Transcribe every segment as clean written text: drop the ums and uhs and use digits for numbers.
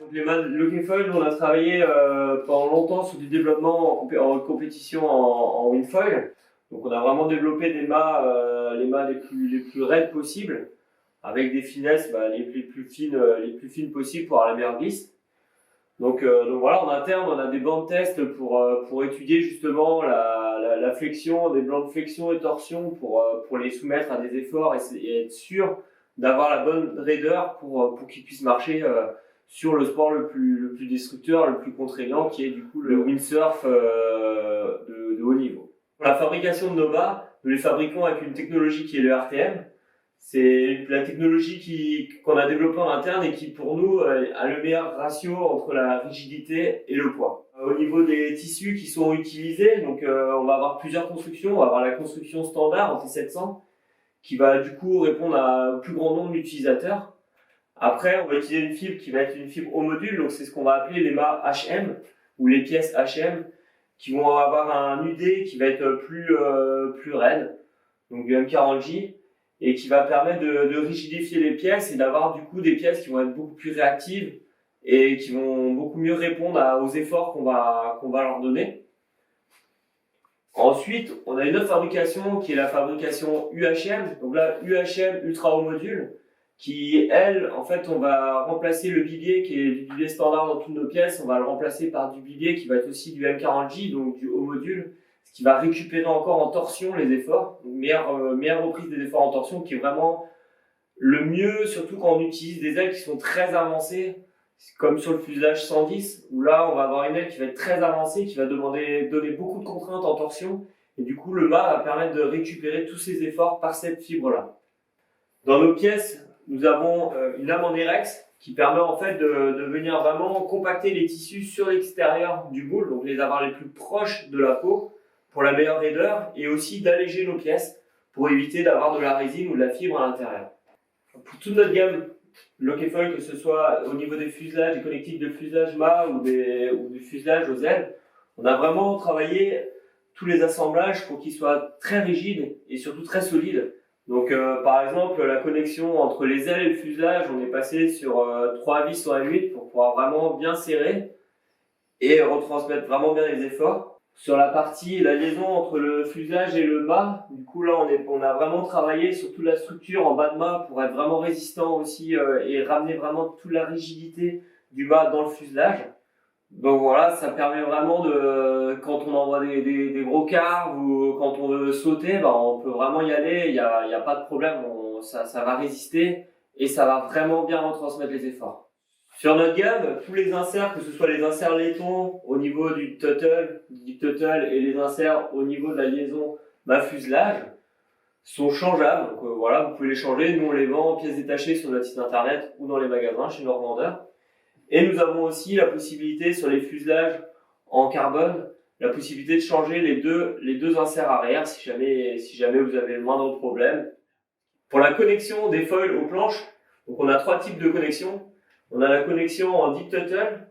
Donc les mâts Lockheed, on a travaillé pendant longtemps sur du développement en compétition en wingfoil. Donc on a vraiment développé des mâts, les mâts les plus raides possibles, avec des finesses les plus fines possibles pour avoir la meilleure glisse. Donc voilà, en interne, on a des bancs de test pour étudier justement la flexion, des blancs de flexion et torsion pour les soumettre à des efforts et être sûr d'avoir la bonne raideur pour qu'ils puissent marcher sur le sport le plus destructeur, le plus contraignant, qui est du coup le windsurf de haut niveau. Pour la fabrication de nos mâts, nous les fabriquons avec une technologie qui est le RTM. C'est la technologie qu'on a développée en interne et qui, pour nous, a le meilleur ratio entre la rigidité et le poids. Au niveau des tissus qui sont utilisés, donc on va avoir plusieurs constructions. On va avoir la construction standard en T700 qui va du coup répondre au plus grand nombre d'utilisateurs. Après, on va utiliser une fibre qui va être une fibre au module, donc c'est ce qu'on va appeler les mâts HM ou les pièces HM qui vont avoir un UD qui va être plus raide, donc du M40J, et qui va permettre de rigidifier les pièces et d'avoir du coup des pièces qui vont être beaucoup plus réactives et qui vont beaucoup mieux répondre aux efforts qu'on va leur donner. Ensuite, on a une autre fabrication qui est la fabrication UHM. Donc là, UHM ultra haut module, qui elle, en fait, on va remplacer le bibier qui est du bibier standard dans toutes nos pièces, on va le remplacer par du bibier qui va être aussi du M40J, donc du haut module, ce qui va récupérer encore en torsion les efforts, donc meilleure reprise des efforts en torsion, qui est vraiment le mieux, surtout quand on utilise des ailes qui sont très avancées, comme sur le fuselage 110, où là on va avoir une aile qui va être très avancée, qui va donner beaucoup de contraintes en torsion, et du coup le mât va permettre de récupérer tous ces efforts par cette fibre-là. Dans nos pièces, nous avons une lame en Erex qui permet en fait de venir vraiment compacter les tissus sur l'extérieur du boule, donc les avoir les plus proches de la peau pour la meilleure raideur, et aussi d'alléger nos pièces pour éviter d'avoir de la résine ou de la fibre à l'intérieur. Pour toute notre gamme Lockheed, que ce soit au niveau des fuselages, des connectiques de fuselage mât ou des fuselages aux ailes, on a vraiment travaillé tous les assemblages pour qu'ils soient très rigides et surtout très solides. Donc par exemple, la connexion entre les ailes et le fuselage, on est passé sur 3 vis sur M8 pour pouvoir vraiment bien serrer et retransmettre vraiment bien les efforts. Sur la liaison entre le fuselage et le mât, du coup là on a vraiment travaillé sur toute la structure en bas de mât pour être vraiment résistant aussi et ramener vraiment toute la rigidité du mât dans le fuselage. Donc voilà, ça permet vraiment quand on envoie des gros carves ou quand on veut sauter, on peut vraiment y aller, il y a pas de problème, ça va résister et ça va vraiment bien retransmettre les efforts. Sur notre gamme, tous les inserts, que ce soit les inserts laiton au niveau du tuttle et les inserts au niveau de la liaison mât-fuselage, sont changeables. Donc voilà, vous pouvez les changer. Nous, on les vend en pièces détachées sur notre site internet ou dans les magasins chez nos revendeurs. Et nous avons aussi la possibilité sur les fuselages en carbone, la possibilité de changer les deux inserts arrière si jamais vous avez le moindre problème. Pour la connexion des foils aux planches, donc on a 3 types de connexions. On a la connexion en deep tuttle,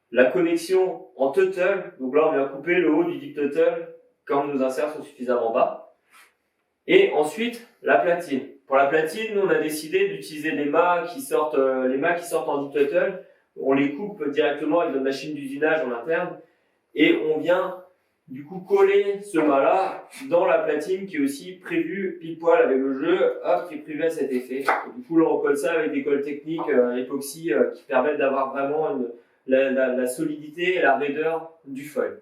la connexion en tuttle, donc là on vient couper le haut du deep tuttle quand nos inserts sont suffisamment bas. Et ensuite, la platine. Pour la platine, nous on a décidé d'utiliser les mâts qui sortent en deep tuttle. On les coupe directement avec notre machine d'usinage en interne et on vient du coup coller ce mât-là dans la platine qui est aussi prévue pile poil avec le jeu, qui est prévu à cet effet. Et du coup, là, on colle ça avec des colles techniques époxy qui permettent d'avoir vraiment la solidité et la raideur du foil.